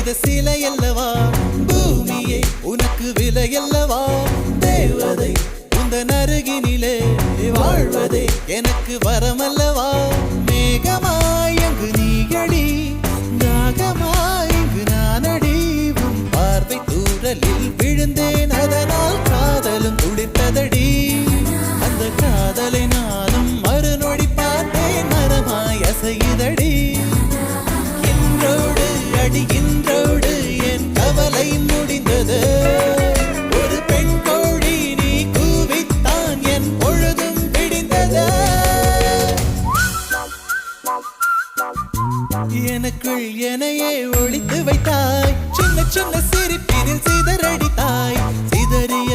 செய்த சிலையல்லவா பூமியே உனக்கு விலையல்லவா தேவதை உந்தன் அருகினிலே வாழ்வதே எனக்கு வரமல்லவா மேகமாய் அங்கு நீயடி தாகமாய் இங்கு நானடி உன் பார்வை தூரலில் விழுந்தேன் அதனால் காதலும் துடித்ததடி அந்த காதலை நானும் மறுநொடி பார்த்தேன் மரமாய் அசையுதடி இன்றோடு அடி இன்றோடு என் கவலை முடிந்தது ஒரு பெண் கோழி நீ கூவித்தான் என் பொழுதும் விடிந்தது எனக்குள் எனையே ஒளித்து வைத்தாய் சின்ன சின்ன சிரிப்பினில் சிதறடித்தாய் சிதறிய